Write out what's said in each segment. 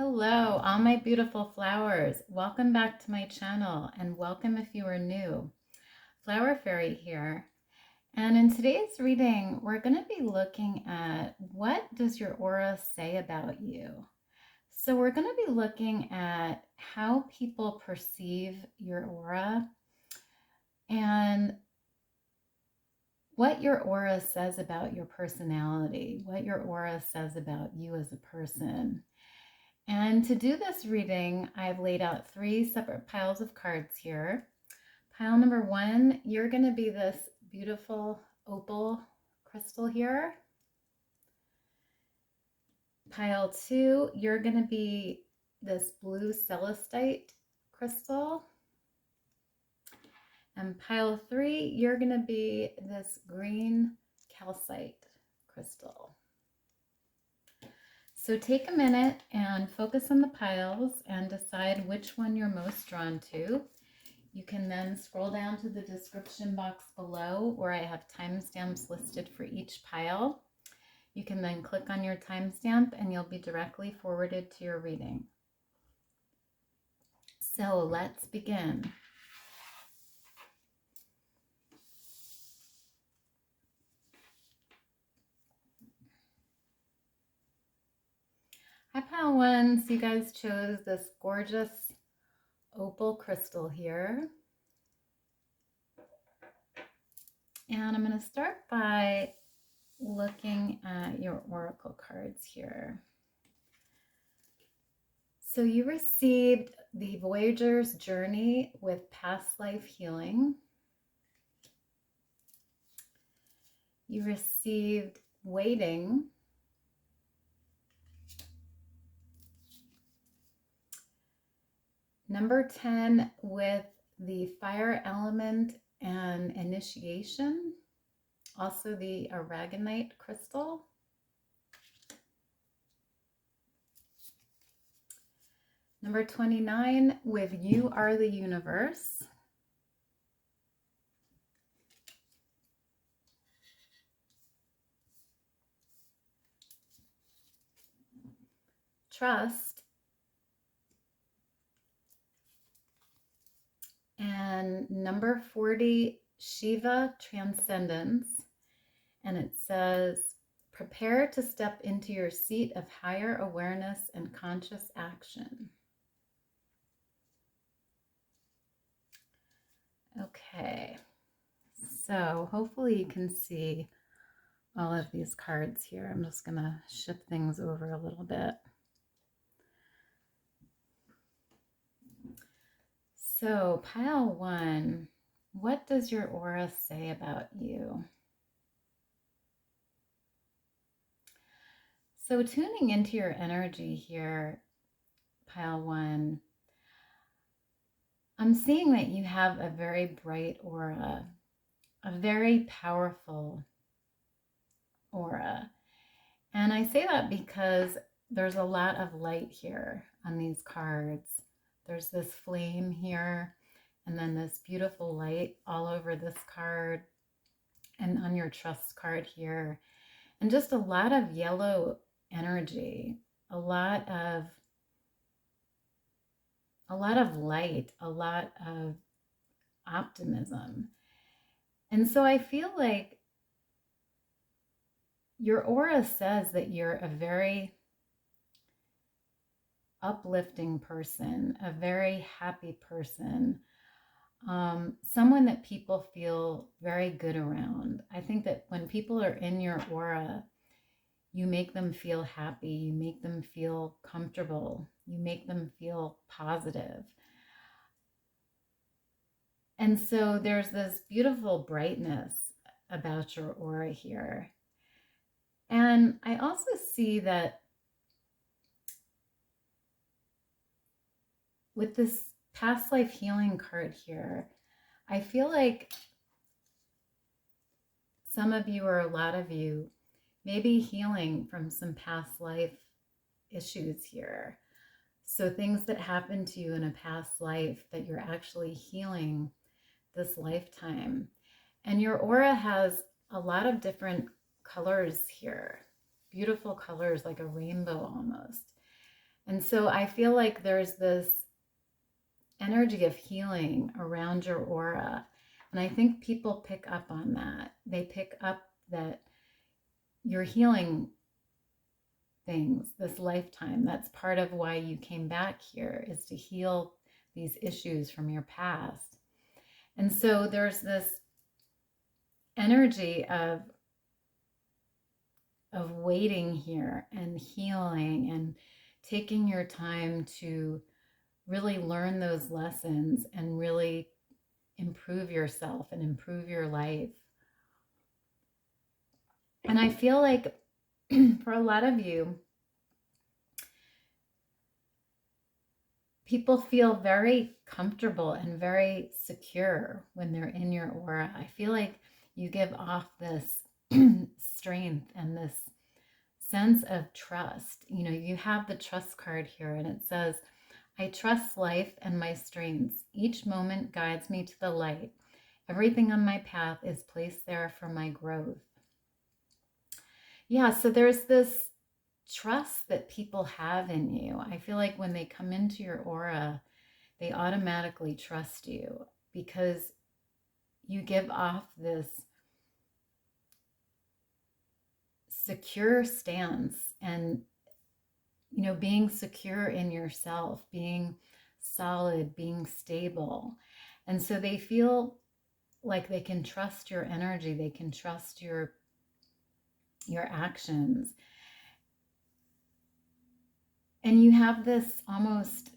Hello, all my beautiful flowers. Welcome back to my channel and welcome if you are new. Flower Fairy here. And in today's reading, we're going to be looking at what does your aura say about you? So we're going to be looking at how people perceive your aura and what your aura says about your personality, what your aura says about you as a person. And to do this reading, I've laid out 3 separate piles of cards here. Pile number 1, you're going to be this beautiful opal crystal here. Pile 2, you're going to be this blue celestite crystal. And pile 3, you're going to be this green calcite crystal. So take a minute and focus on the piles and decide which one you're most drawn to. You can then scroll down to the description box below where I have timestamps listed for each pile. You can then click on your timestamp and you'll be directly forwarded to your reading. So let's begin. Hi pile 1, so you guys chose this gorgeous opal crystal here. And I'm going to start by looking at your oracle cards here. So you received the Voyager's Journey with Past Life Healing. You received Waiting. Number 10 with the Fire Element and Initiation. Also the Aragonite crystal. Number 29 with You Are the Universe. Trust. And number 40, Shiva Transcendence. And it says, prepare to step into your seat of higher awareness and conscious action. Okay, so hopefully you can see all of these cards here. I'm just going to shift things over a little bit. So pile 1, what does your aura say about you? So tuning into your energy here, pile 1, I'm seeing that you have a very bright aura, a very powerful aura. And I say that because there's a lot of light here on these cards. There's this flame here, and then this beautiful light all over this card and on your trust card here. And just a lot of yellow energy, a lot of light, a lot of optimism. And so I feel like your aura says that you're a very uplifting person, a very happy person, someone that people feel very good around. I think that when people are in your aura, you make them feel happy, you make them feel comfortable, you make them feel positive. And so there's this beautiful brightness about your aura here. And I also see that with this past life healing card here, I feel like some of you or a lot of you may be healing from some past life issues here. So things that happened to you in a past life that you're actually healing this lifetime. And your aura has a lot of different colors here, beautiful colors like a rainbow almost. And so I feel like there's this energy of healing around your aura. And I think people pick up on that. They pick up that you're healing things this lifetime. That's part of why you came back here, is to heal these issues from your past. And so there's this energy of waiting here and healing and taking your time to really learn those lessons and really improve yourself and improve your life. And I feel like for a lot of you, people feel very comfortable and very secure when they're in your aura. I feel like you give off this strength and this sense of trust. You know, you have the trust card here, and it says, I trust life and my strengths. Each moment guides me to the light. Everything on my path is placed there for my growth. Yeah, so there's this trust that people have in you. I feel like when they come into your aura, they automatically trust you because you give off this secure stance and, you know, being secure in yourself, being solid, being stable. And so they feel like they can trust your energy, they can trust your actions. And you have this almost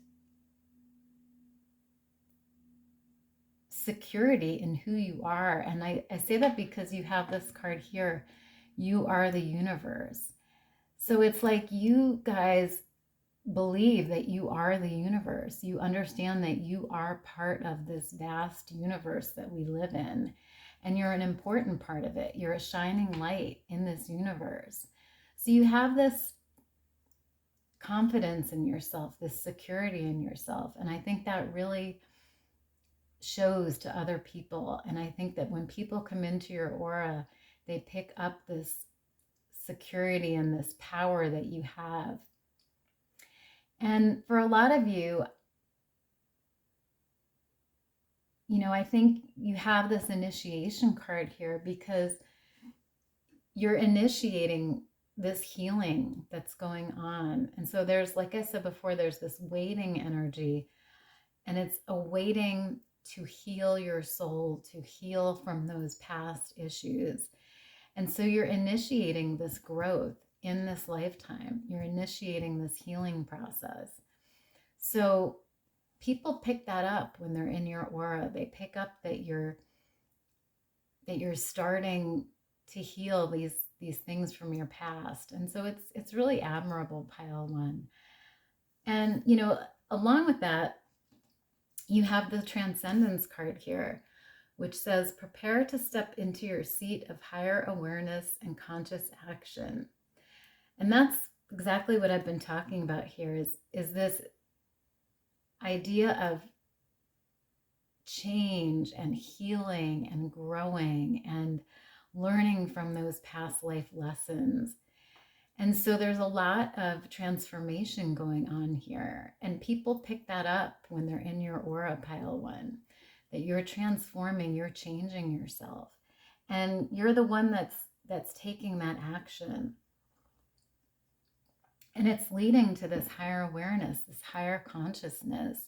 security in who you are. And I say that because you have this card here. You are the universe. So it's like you guys believe that you are the universe. You understand that you are part of this vast universe that we live in. And you're an important part of it. You're a shining light in this universe. So you have this confidence in yourself, this security in yourself. And I think that really shows to other people. And I think that when people come into your aura, they pick up this security and this power that you have. And for a lot of you, you know, I think you have this initiation card here because you're initiating this healing that's going on. And so there's, like I said before, there's this waiting energy, and it's a waiting to heal your soul, to heal from those past issues. And so you're initiating this growth in this lifetime. You're initiating this healing process. So people pick that up when they're in your aura. They pick up that you're starting to heal these things from your past. And so it's really admirable, pile one. And, you know, along with that, you have the transcendence card here, which says, prepare to step into your seat of higher awareness and conscious action. And that's exactly what I've been talking about here, is this idea of change and healing and growing and learning from those past life lessons. And so there's a lot of transformation going on here. And people pick that up when they're in your aura, pile one, that you're transforming, you're changing yourself. And you're the one that's taking that action. And it's leading to this higher awareness, this higher consciousness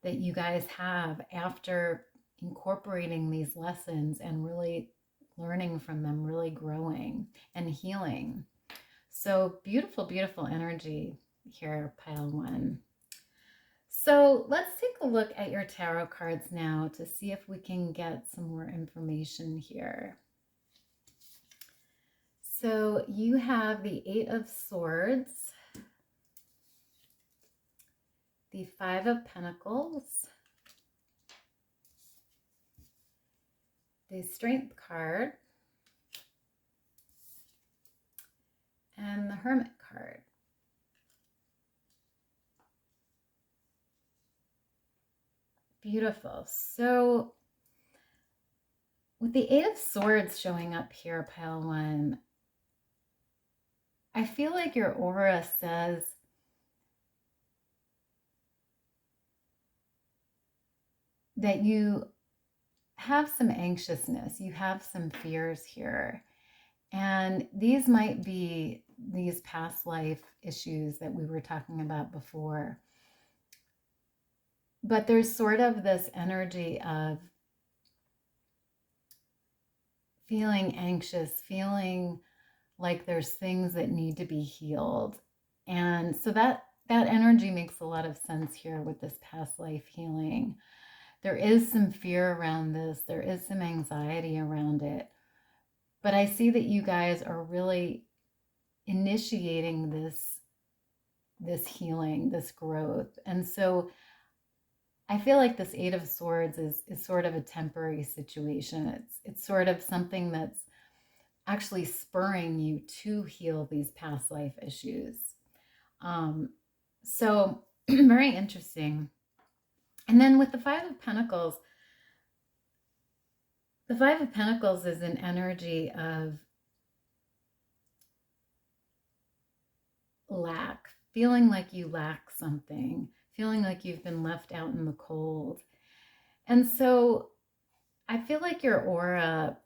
that you guys have after incorporating these lessons and really learning from them, really growing and healing. So beautiful, beautiful energy here, pile one. So let's take a look at your tarot cards now to see if we can get some more information here. So you have the Eight of Swords, the Five of Pentacles, the Strength card, and the Hermit card. Beautiful. So with the Eight of Swords showing up here, pile one, I feel like your aura says that you have some anxiousness, you have some fears here. And these might be these past life issues that we were talking about before. But there's sort of this energy of feeling anxious, feeling like there's things that need to be healed. And so that energy makes a lot of sense here with this past life healing. There is some fear around this. There is some anxiety around it. But I see that you guys are really initiating this healing, this growth. And so I feel like this Eight of Swords is sort of a temporary situation. It's sort of something that's actually spurring you to heal these past life issues. So very interesting. And then with the Five of Pentacles, the Five of Pentacles is an energy of lack, feeling like you lack something, feeling like you've been left out in the cold. And so I feel like your aura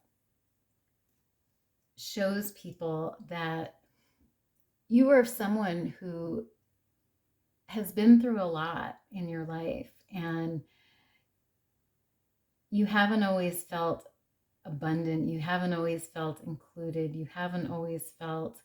shows people that you are someone who has been through a lot in your life, and you haven't always felt abundant, you haven't always felt included, you haven't always felt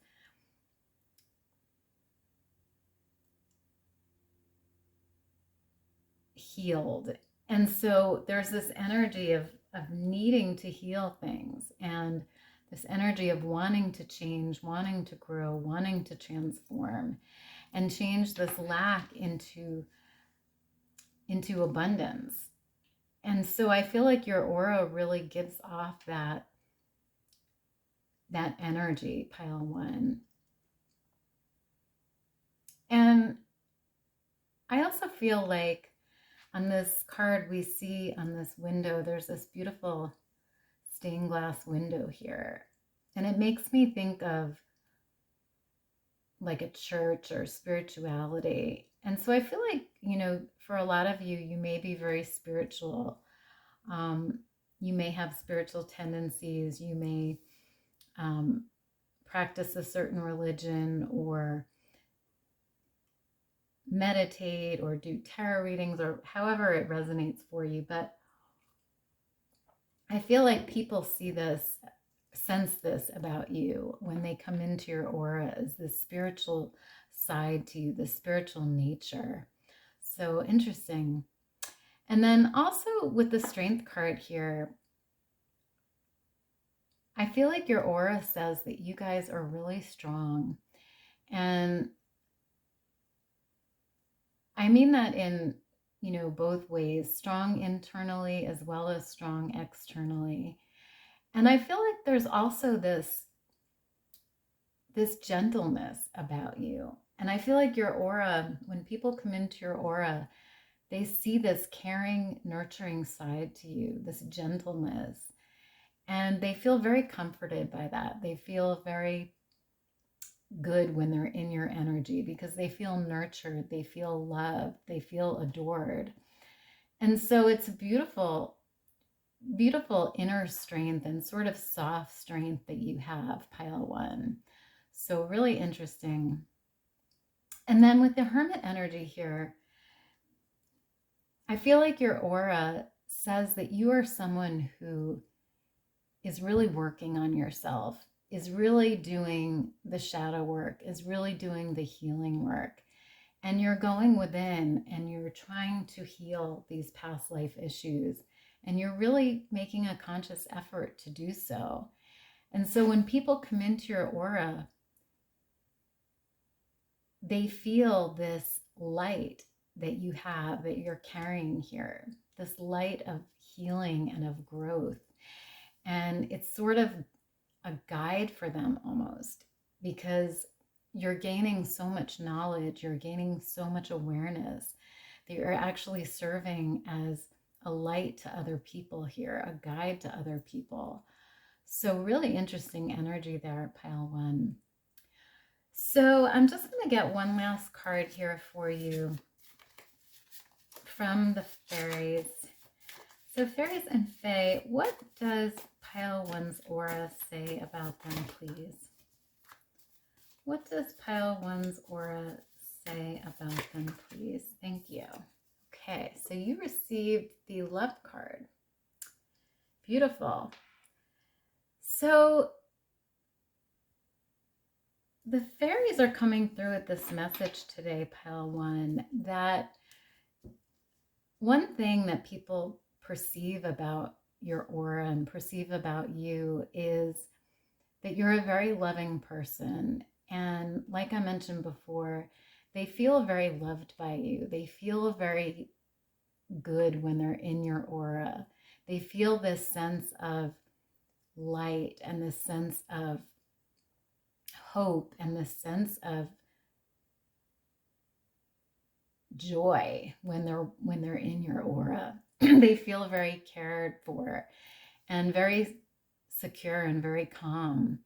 healed. And so there's this energy of needing to heal things, and this energy of wanting to change, wanting to grow, wanting to transform, and change this lack into abundance. And so I feel like your aura really gives off that energy, pile one. And I also feel like on this card we see on this window, there's this beautiful stained glass window here. And it makes me think of like a church or spirituality. And so I feel like, you know, for a lot of you, you may be very spiritual. You may have spiritual tendencies. You may practice a certain religion, or meditate, or do tarot readings, or however it resonates for you. But I feel like people see this, sense this about you when they come into your aura, as this spiritual side to you, the spiritual nature. So interesting. And then also with the Strength card here, I feel like your aura says that you guys are really strong. And I mean that in, you know, both ways, strong internally as well as strong externally. And I feel like there's also this gentleness about you. And I feel like your aura, when people come into your aura, they see this caring, nurturing side to you, this gentleness. And they feel very comforted by that. They feel very good when they're in your energy, because they feel nurtured, they feel loved, they feel adored. And so it's beautiful, beautiful inner strength and sort of soft strength that you have, pile one. So really interesting. And then with the Hermit energy here, I feel like your aura says that you are someone who is really working on yourself, is really doing the shadow work, is really doing the healing work. And you're going within and you're trying to heal these past life issues. And you're really making a conscious effort to do so. And so when people come into your aura, they feel this light that you have, that you're carrying here, this light of healing and of growth. And it's sort of a guide for them almost, because you're gaining so much knowledge, you're gaining so much awareness that you're actually serving as a light to other people here, a guide to other people. So really interesting energy there, pile one. So I'm just going to get one last card here for you from the Fairies. So fairies and fae, what does pile one's aura say about them, please? What does pile one's aura say about them, please? Thank you. Okay, so you received the love card. Beautiful. So the fairies are coming through with this message today, pile one, that one thing that people perceive about your aura and perceive about you is that you're a very loving person. And like I mentioned before, they feel very loved by you. They feel very good when they're in your aura. They feel this sense of light and this sense of hope and this sense of joy when they're in your aura. They feel very cared for and very secure and very calm.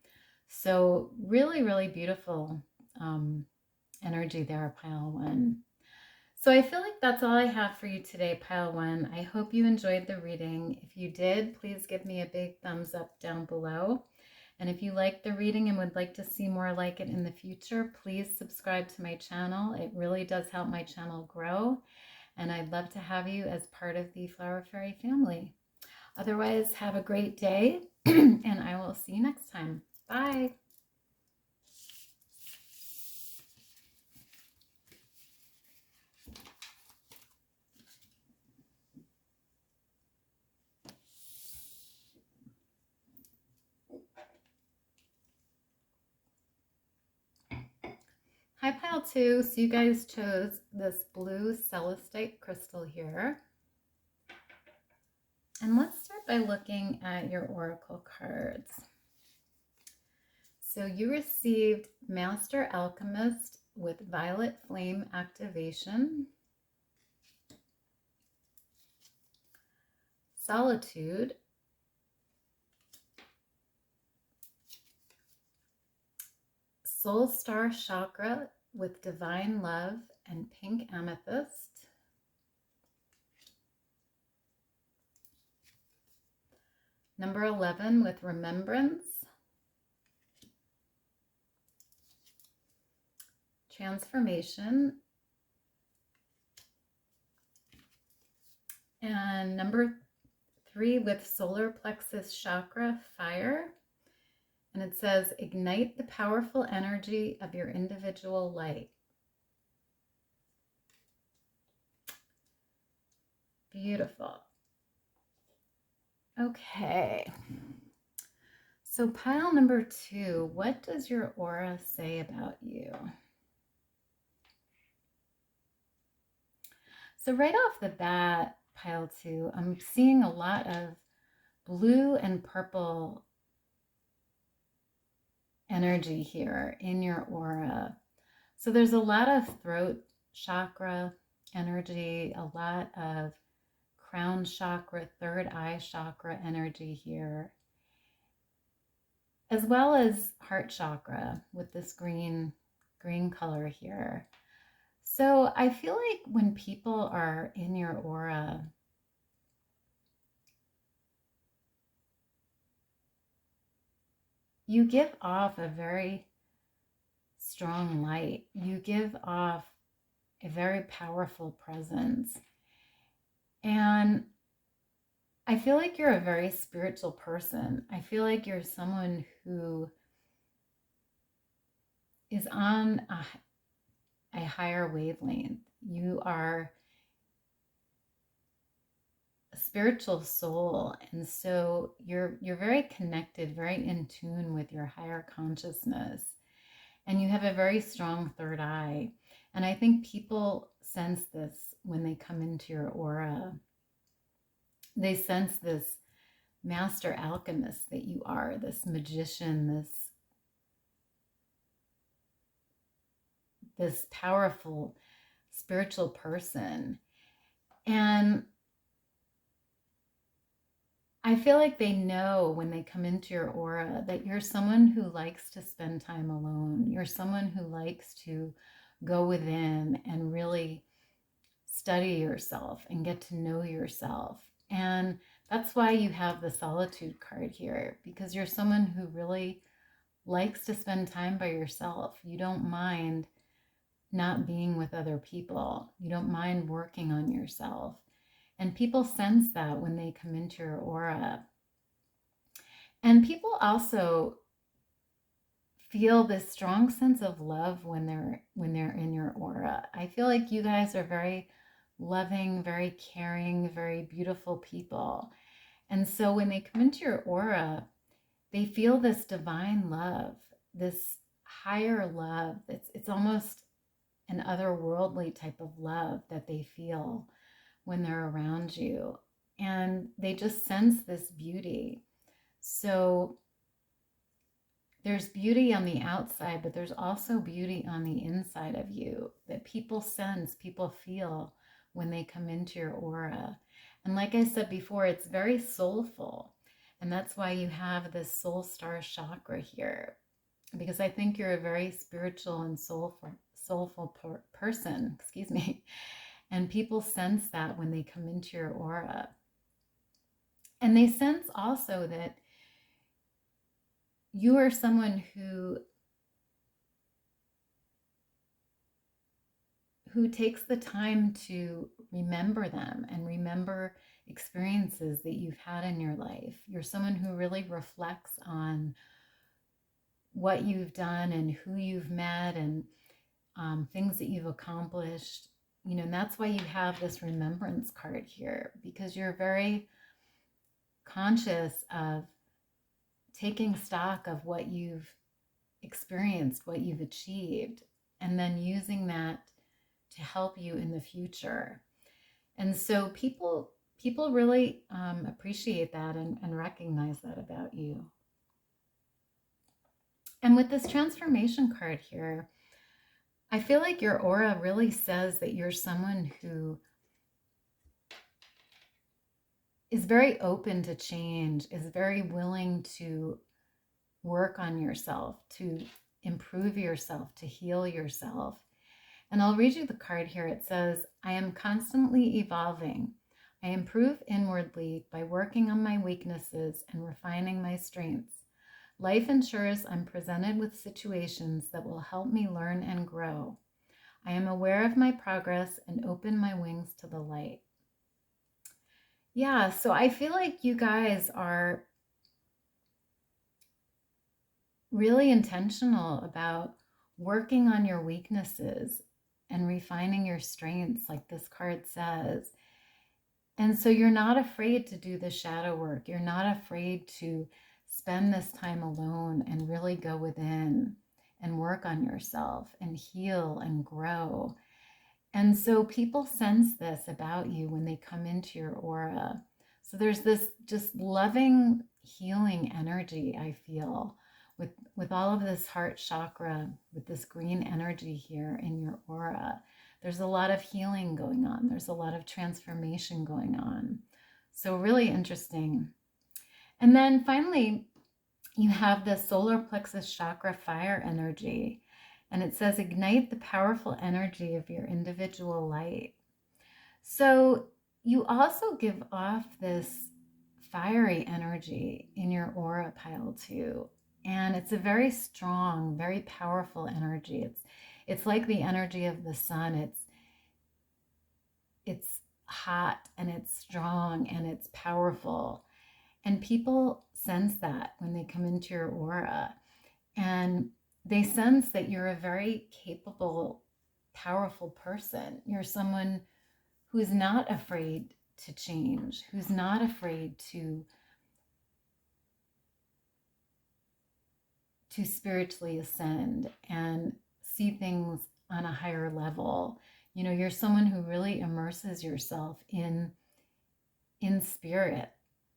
So really, really beautiful energy there, pile one. So I feel like that's all I have for you today, pile one. I hope you enjoyed the reading. If you did, please give me a big thumbs up down below. And if you liked the reading and would like to see more like it in the future, please subscribe to my channel. It really does help my channel grow. And I'd love to have you as part of the Flower Fairy family. Otherwise, have a great day, and I will see you next time. Bye. Hi, pile two. So you guys chose this blue Celestite crystal here. And let's start by looking at your oracle cards. So you received Master Alchemist with Violet Flame Activation, Solitude, Soul Star Chakra with Divine Love and Pink Amethyst, number 11 with Remembrance, Transformation, and number 3 with Solar Plexus Chakra, Fire. And it says, ignite the powerful energy of your individual light. Beautiful. Okay. So pile number 2, what does your aura say about you? So right off the bat, pile 2, I'm seeing a lot of blue and purple energy here in your aura. So there's a lot of throat chakra energy, a lot of crown chakra, third eye chakra energy here, as well as heart chakra with this green color here. So I feel like when people are in your aura, you give off a very strong light. You give off a very powerful presence. And I feel like you're a very spiritual person. I feel like you're someone who is on a higher wavelength. You are a spiritual soul, and so you're very connected, very in tune with your higher consciousness, and you have a very strong third eye. And I think people sense this when they come into your aura. They sense this master alchemist that you are, this magician, this powerful spiritual person. And I feel like they know when they come into your aura that you're someone who likes to spend time alone. You're someone who likes to go within and really study yourself and get to know yourself. And That's why you have the solitude card here, because you're someone who really likes to spend time by yourself. You don't mind not being with other people. You don't mind working on yourself. And people sense that when they come into your aura. And people also feel this strong sense of love when they're in your aura. I feel like you guys are very loving, very caring, very beautiful people. And so when they come into your aura, they feel this divine love, this higher love. It's almost an otherworldly type of love that they feel when they're around you. And they just sense this beauty. So there's beauty on the outside, but there's also beauty on the inside of you that people sense, people feel when they come into your aura. And like I said before, it's very soulful. And that's why you have this soul star chakra here, because I think you're a very spiritual and soulful person, excuse me. And people sense that when they come into your aura. And they sense also that you are someone who takes the time to remember them and remember experiences that you've had in your life. You're someone who really reflects on what you've done and who you've met and things that you've accomplished. You know, and that's why you have this remembrance card here, because you're very conscious of taking stock of what you've experienced, what you've achieved, and then using that to help you in the future. And so people really appreciate that and recognize that about you. And with this transformation card here, I feel like your aura really says that you're someone who is very open to change, is very willing to work on yourself, to improve yourself, to heal yourself. And I'll read you the card here. It says, I am constantly evolving. I improve inwardly by working on my weaknesses and refining my strengths. Life ensures I'm presented with situations that will help me learn and grow. I am aware of my progress and open my wings to the light. Yeah, so I feel like you guys are really intentional about working on your weaknesses and refining your strengths, like this card says. And so you're not afraid to do the shadow work. You're not afraid to spend this time alone and really go within and work on yourself and heal and grow. And so people sense this about you when they come into your aura. So there's this just loving, healing energy, I feel, with all of this heart chakra, with this green energy here in your aura. There's a lot of healing going on. There's a lot of transformation going on. So really interesting. And then finally, you have the solar plexus chakra fire energy. And it says, ignite the powerful energy of your individual light. So you also give off this fiery energy in your aura pile too. And it's a very strong, very powerful energy. It's like the energy of the sun. It's hot and it's strong and it's powerful. And people sense that when they come into your aura. And they sense that you're a very capable, powerful person. You're someone who's not afraid to change, who's not afraid to spiritually ascend and see things on a higher level. You know, you're someone who really immerses yourself in spirit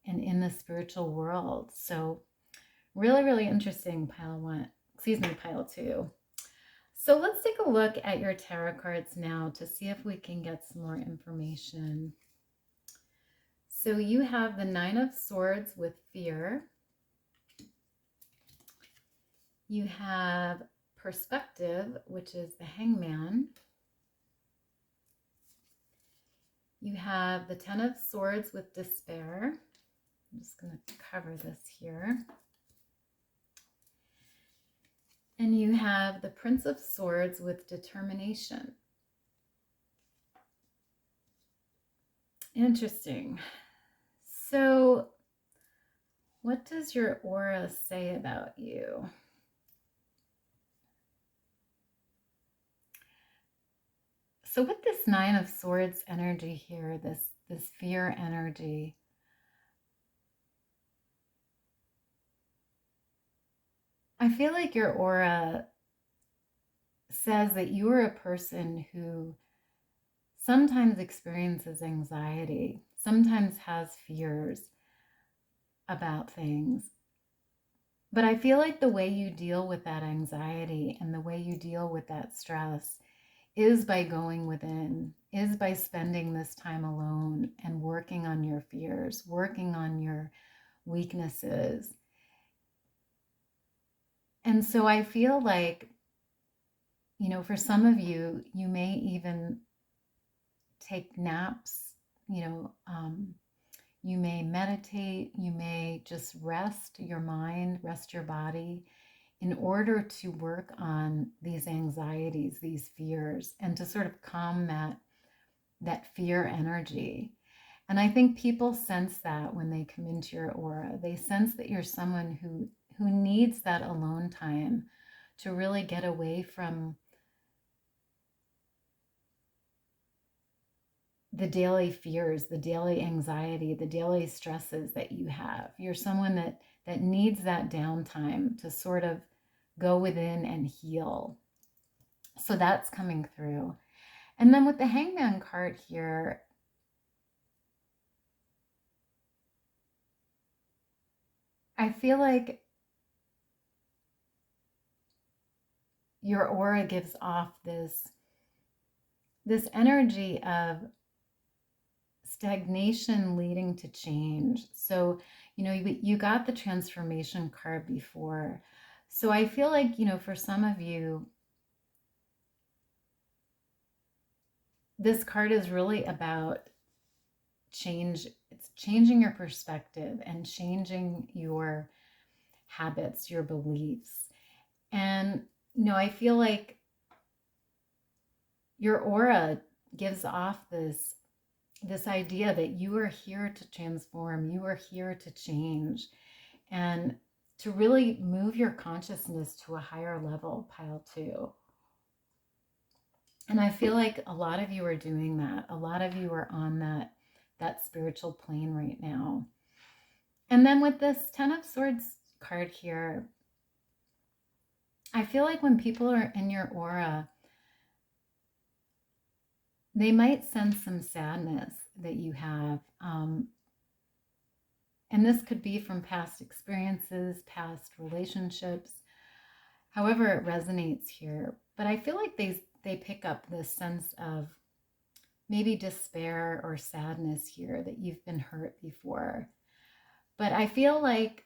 and in the spiritual world. So really, really interesting, pile 2. So let's take a look at your tarot cards now to see if we can get some more information. So you have the 9 of Swords with fear. You have Perspective, which is the Hangman. You have the 10 of Swords with despair. I'm just going to cover this here. And you have the Prince of Swords with determination. Interesting. So, what does your aura say about you? So with this Nine of Swords energy here, this fear energy, I feel like your aura says that you are a person who sometimes experiences anxiety, sometimes has fears about things. But I feel like the way you deal with that anxiety and the way you deal with that stress is by going within, is by spending this time alone and working on your fears, working on your weaknesses. And so I feel like, you know, for some of you, you may even take naps, you may meditate, you may just rest your mind, rest your body in order to work on these anxieties, these fears, and to sort of calm that fear energy. And I think people sense that when they come into your aura. They sense that you're someone who needs that alone time to really get away from the daily fears, the daily anxiety, the daily stresses that you have. You're someone that needs that downtime to sort of go within and heal. So that's coming through. And then with the Hangman card here, I feel like your aura gives off this energy of stagnation leading to change. So, you know, you got the transformation card before. So I feel like, you know, for some of you, this card is really about change. It's changing your perspective and changing your habits, your beliefs. And, you know, I feel like your aura gives off this idea that you are here to transform, you are here to change, and to really move your consciousness to a higher level, pile 2. And I feel like a lot of you are doing that. A lot of you are on that spiritual plane right now. And then with this 10 of Swords card here, I feel like when people are in your aura, they might sense some sadness that you have. And this could be from past experiences, past relationships, however it resonates here. But I feel like they pick up this sense of maybe despair or sadness here, that you've been hurt before. But I feel like,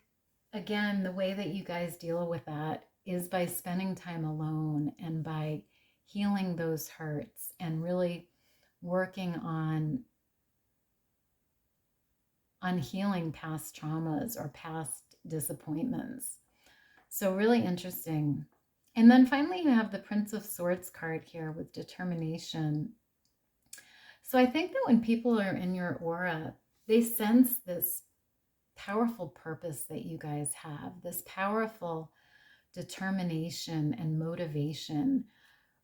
again, the way that you guys deal with that is by spending time alone and by healing those hurts and really working on healing past traumas or past disappointments. So really interesting. And then finally, you have the Prince of Swords card here with determination. So I think that when people are in your aura, they sense this powerful purpose that you guys have, this powerful determination and motivation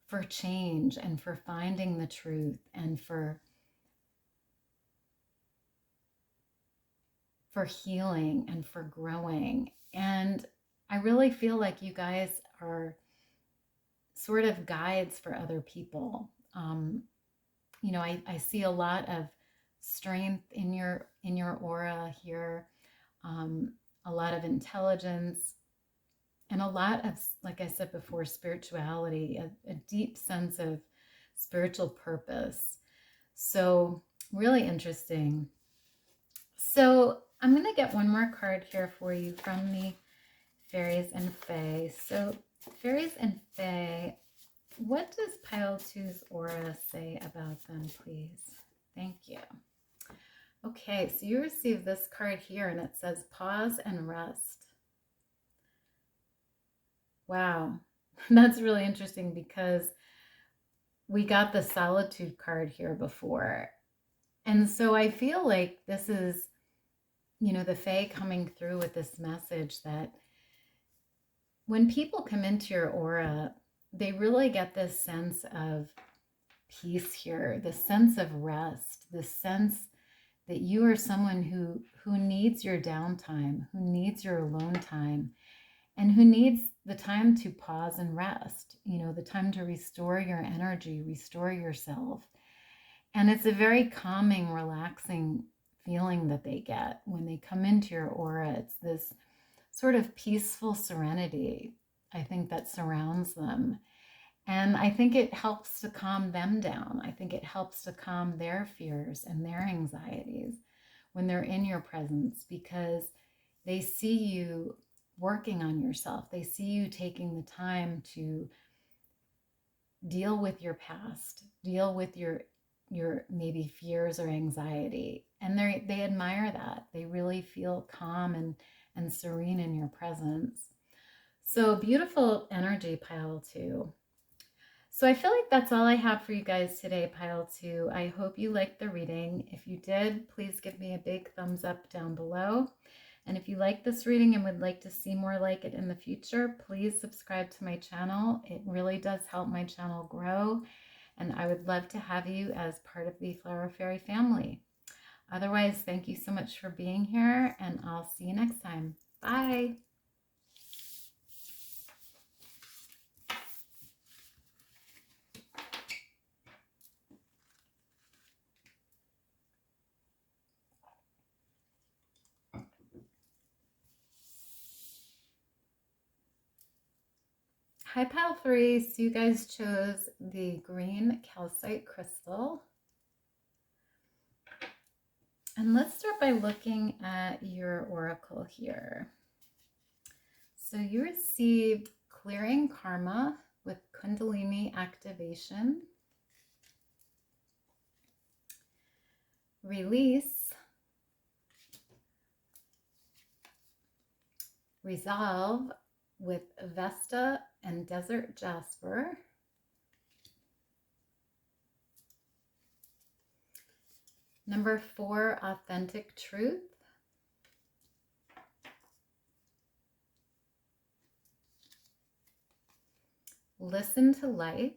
for change and for finding the truth and for healing and for growing. And I really feel like you guys are sort of guides for other people. You know, I see a lot of strength in your aura here, a lot of intelligence, and a lot of, like I said before, spirituality, a deep sense of spiritual purpose. So really interesting. So I'm going to get one more card here for you from the Fairies and Fae. So Fairies and Fae, what does pile 2's aura say about them, please? Thank you. Okay, so you received this card here and it says pause and rest. Wow, that's really interesting because we got the solitude card here before. And so I feel like this is, the Fae coming through with this message that when people come into your aura, they really get this sense of peace here, the sense of rest, the sense that you are someone who needs your downtime, who needs your alone time, and who needs the time to pause and rest, the time to restore your energy, restore yourself. And it's a very calming, relaxing feeling that they get when they come into your aura. It's this sort of peaceful serenity, I think, that surrounds them. And I think it helps to calm them down. I think it helps to calm their fears and their anxieties when they're in your presence, because they see you working on yourself. They see you taking the time to deal with your past, deal with your maybe fears or anxiety. And they admire that. They really feel calm and serene in your presence. So beautiful energy, pile 2. So I feel like that's all I have for you guys today, pile 2. I hope you liked the reading. If you did, please give me a big thumbs up down below. And if you like this reading and would like to see more like it in the future, please subscribe to my channel. It really does help my channel grow. And I would love to have you as part of the Flower Fairy family. Otherwise, thank you so much for being here, and I'll see you next time. Bye. Hi, pile 3. So you guys chose the green calcite crystal. And let's start by looking at your oracle here. So you received clearing karma with Kundalini activation, release, resolve with Vesta and Desert Jasper, number 4, authentic truth, listen to life,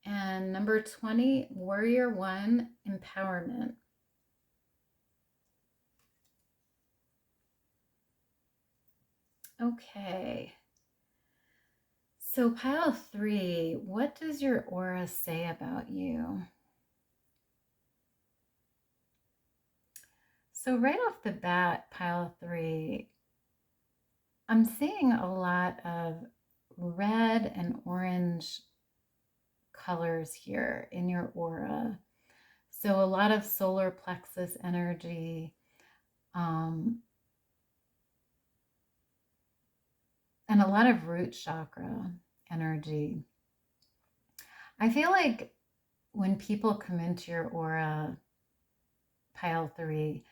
and number 20, warrior 1, empowerment. Okay. So pile 3, what does your aura say about you? So right off the bat, pile 3, I'm seeing a lot of red and orange colors here in your aura. So a lot of solar plexus energy, and a lot of root chakra energy. I feel like when people come into your aura, pile 3,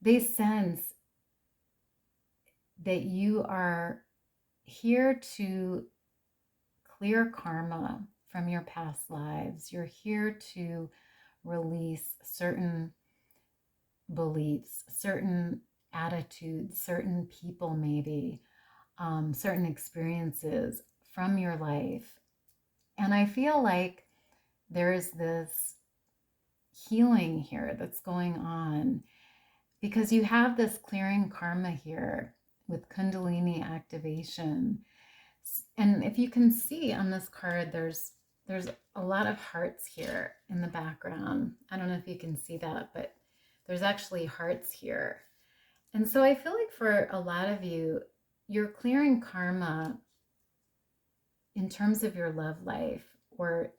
they sense that you are here to clear karma from your past lives. You're here to release certain beliefs, certain attitudes, certain people maybe, certain experiences from your life. And I feel like there's this healing here that's going on because you have this clearing karma here with Kundalini activation. And if you can see on this card, there's a lot of hearts here in the background. I don't know if you can see that, but there's actually hearts here. And so I feel like for a lot of you, you're clearing karma in terms of your love life or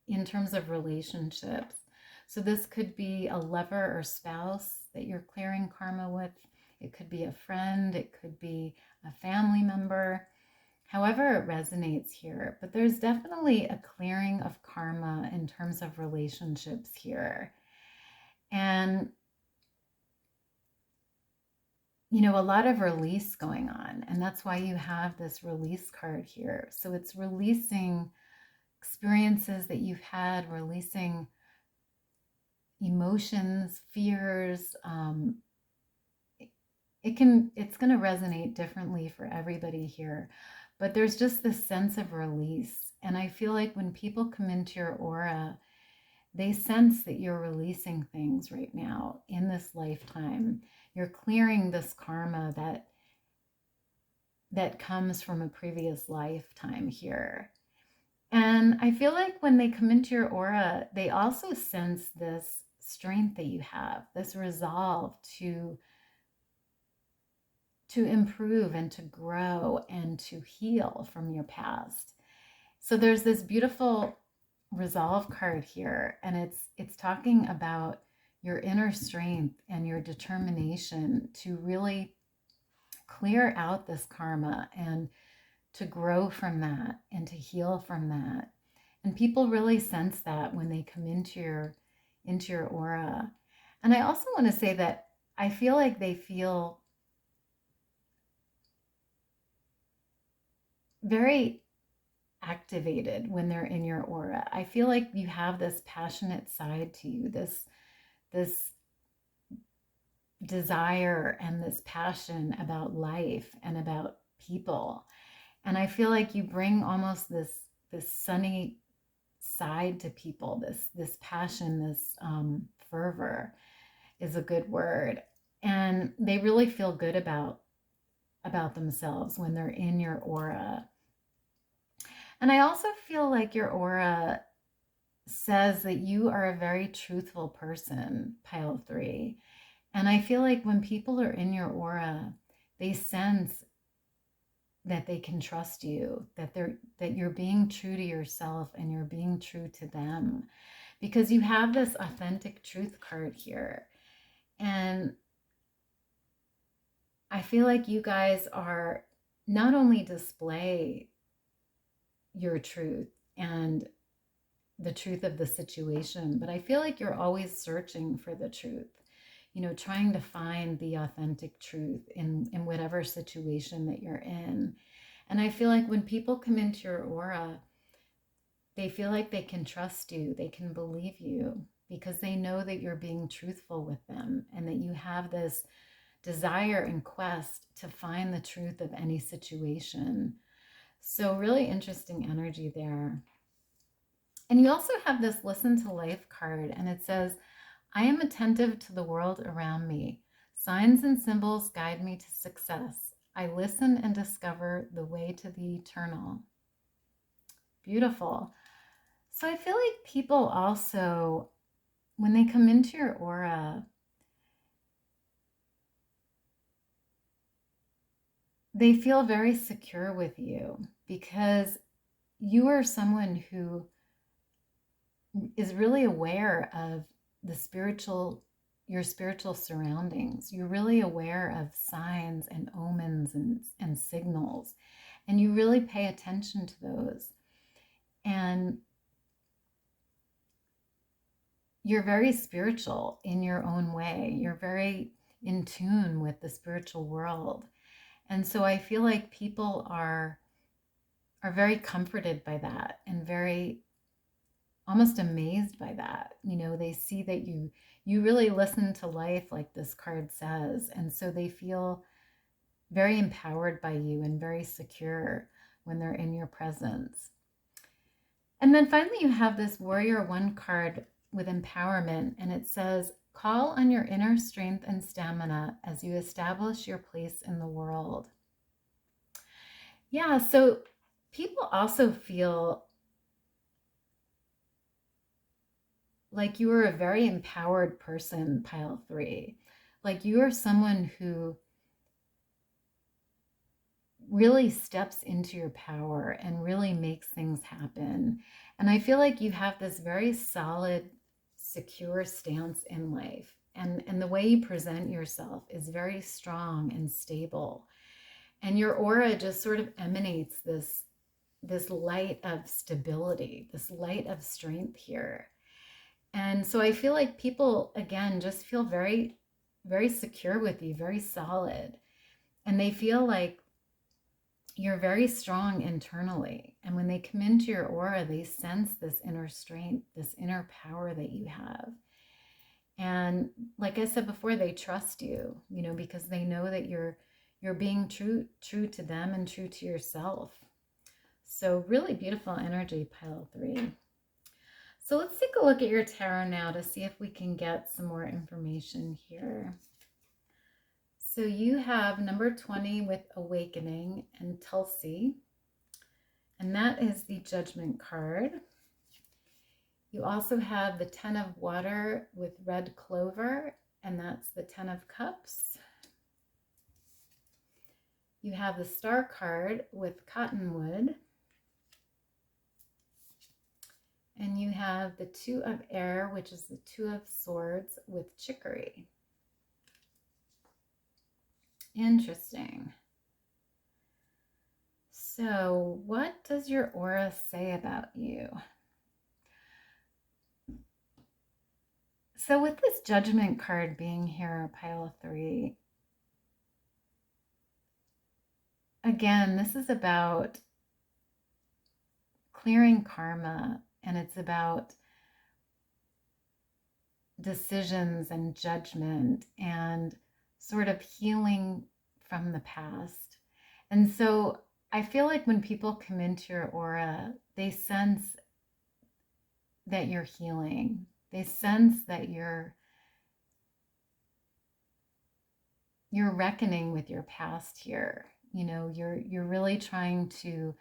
in terms of relationships. So this could be a lover or spouse that you're clearing karma with. It could be a friend. It could be a family member. however it resonates here. But there's definitely a clearing of karma in terms of relationships here. And, you know, a lot of release going on. And that's why you have this release card here. So it's releasing experiences that you've had, releasing emotions, fears. It's going to resonate differently for everybody here, but there's just this sense of release. And I feel like when people come into your aura, they sense that you're releasing things right now in this lifetime. You're clearing this karma that comes from a previous lifetime here. And I feel like when they come into your aura, they also sense this strength that you have, this resolve to improve and to grow and to heal from your past. So there's this beautiful resolve card here, and it's talking about your inner strength and your determination to really clear out this karma and to grow from that and to heal from that. And people really sense that when they come into your aura. And I also want to say that I feel like they feel very activated when they're in your aura. I feel like you have this passionate side to you, this desire and this passion about life and about people. And I feel like you bring almost this sunny side to people, this passion, this fervor is a good word. And they really feel good about themselves when they're in your aura. And I also feel like your aura says that you are a very truthful person, pile 3. And I feel like when people are in your aura, they sense that they can trust you, that you're being true to yourself and you're being true to them, because you have this authentic truth card here. And I feel like you guys are not only display your truth and the truth of the situation, but I feel like you're always searching for the truth, you know, trying to find the authentic truth in whatever situation that you're in. And I feel like when people come into your aura, they feel like they can trust you, they can believe you, because they know that you're being truthful with them and that you have this desire and quest to find the truth of any situation. So really interesting energy there. And you also have this listen to life card, and it says, I am attentive to the world around me. Signs and symbols guide me to success. I listen and discover the way to the eternal. Beautiful. So I feel like people also, when they come into your aura, they feel very secure with you because you are someone who is really aware of your spiritual surroundings. You're really aware of signs and omens and signals, and you really pay attention to those. And you're very spiritual in your own way. You're very in tune with the spiritual world. And so I feel like people are very comforted by that and very almost amazed by that. You know, they see that you really listen to life, like this card says. And so they feel very empowered by you and very secure when they're in your presence. And then finally, you have this Warrior 1 card with empowerment, and it says, call on your inner strength and stamina as you establish your place in the world. Yeah, so people also feel like you are a very empowered person, pile 3. Like you are someone who really steps into your power and really makes things happen. And I feel like you have this very solid, secure stance in life. And the way you present yourself is very strong and stable. And your aura just sort of emanates this light of stability, this light of strength here. And so I feel like people, again, just feel very, very secure with you, very solid. And they feel like you're very strong internally. And when they come into your aura, they sense this inner strength, this inner power that you have. And like I said before, they trust you, because they know that you're being true to them and true to yourself. So really beautiful energy, pile 3. So let's take a look at your tarot now to see if we can get some more information here. So you have number 20 with Awakening and Tulsi, and that is the Judgment card. You also have the 10 of Water with Red Clover, and that's the 10 of Cups. You have the Star card with Cottonwood. And you have the 2 of Air, which is the 2 of Swords with Chicory. Interesting. So what does your aura say about you? So with this Judgment card being here, pile 3, again, this is about clearing karma, and it's about decisions and judgment and sort of healing from the past. And so I feel like when people come into your aura, they sense that you're healing. They sense that you're reckoning with your past here. You're really trying to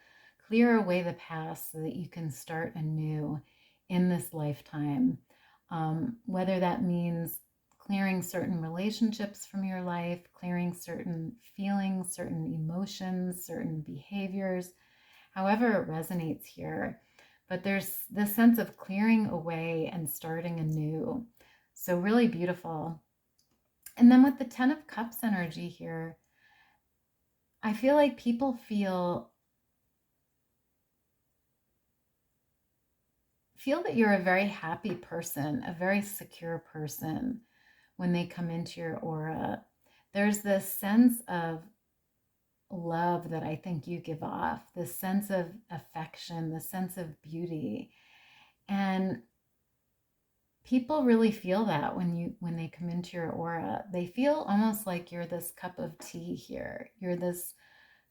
clear away the past so that you can start anew in this lifetime. Whether that means clearing certain relationships from your life, clearing certain feelings, certain emotions, certain behaviors, however it resonates here. But there's this sense of clearing away and starting anew. So really beautiful. And then with the 10 of Cups energy here, I feel like people feel that you're a very happy person, a very secure person when they come into your aura. There's this sense of love that I think you give off, this sense of affection, the sense of beauty. And people really feel that when they come into your aura. They feel almost like you're this cup of tea here. You're this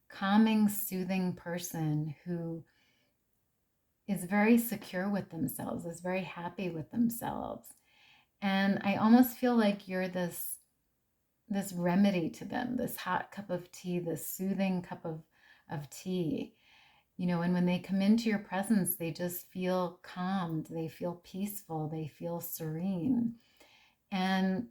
calming, soothing person who is very secure with themselves, is very happy with themselves. And I almost feel like you're this remedy to them, this hot cup of tea, this soothing cup of tea. And when they come into your presence, they just feel calmed, they feel peaceful, they feel serene. And,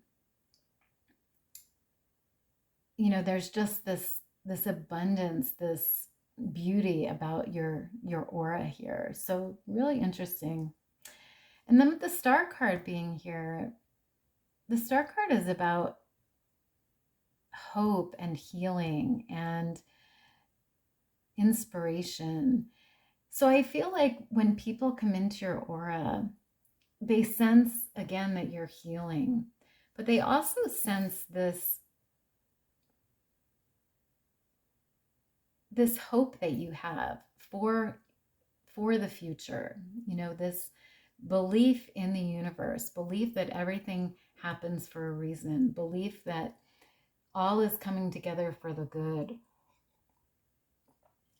there's just this abundance, this beauty about your aura here. So really interesting. And then with the Star card being here, the Star card is about hope and healing and inspiration. So I feel like when people come into your aura, they sense again that you're healing, but they also sense this hope that you have for the future, this belief in the universe, belief that everything happens for a reason, belief that all is coming together for the good.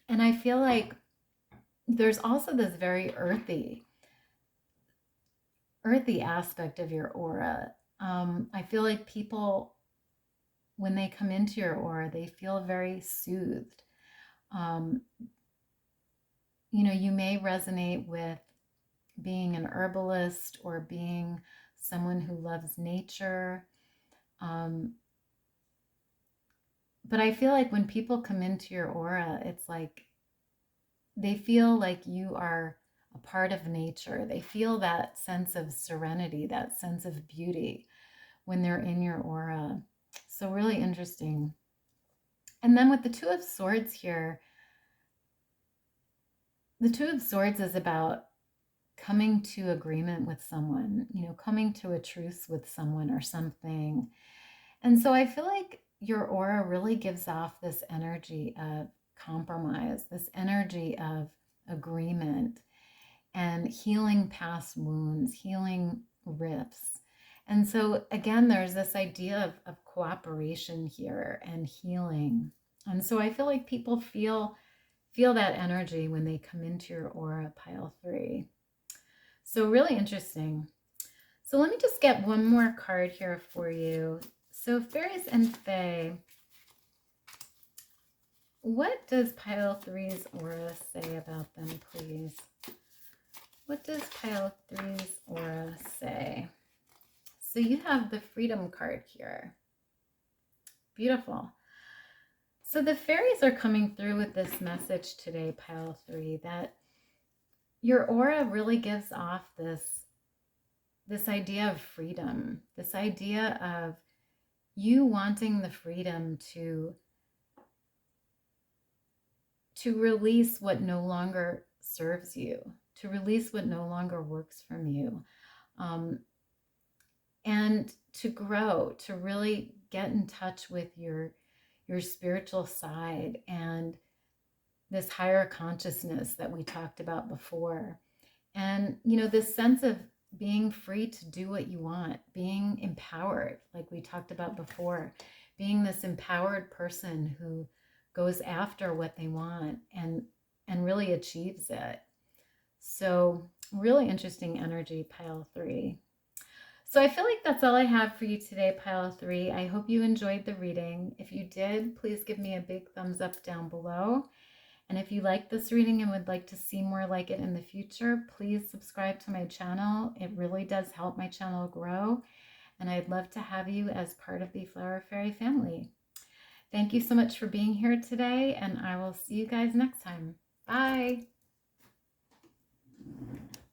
And I feel like there's also this very earthy aspect of your aura. I feel like people, when they come into your aura, they feel very soothed. You may resonate with being an herbalist or being someone who loves nature. But I feel like when people come into your aura, it's like they feel like you are a part of nature. They feel that sense of serenity, that sense of beauty when they're in your aura. So really interesting. And then with the Two of Swords here, the Two of Swords is about coming to agreement with someone, coming to a truce with someone or something. And so I feel like your aura really gives off this energy of compromise, this energy of agreement and healing past wounds, healing rifts. And so again, there's this idea of cooperation here and healing. And so I feel like people feel that energy when they come into your aura, pile 3. So really interesting. So let me just get one more card here for you. So Fairies and Fae, what does pile 3's aura say about them, please? What does pile 3's aura say? So you have the Freedom card here. Beautiful. So the fairies are coming through with this message today, pile 3, that your aura really gives off this idea of freedom, this idea of you wanting the freedom to release what no longer serves you, to release what no longer works from you, and to grow, to really get in touch with your spiritual side and this higher consciousness that we talked about before. And, this sense of being free to do what you want, being empowered, like we talked about before, being this empowered person who goes after what they want and really achieves it. So really interesting energy, pile 3. So I feel like that's all I have for you today, pile 3. I hope you enjoyed the reading. If you did, please give me a big thumbs up down below. And if you like this reading and would like to see more like it in the future, please subscribe to my channel. It really does help my channel grow. And I'd love to have you as part of the Flower Fairy family. Thank you so much for being here today, and I will see you guys next time. Bye.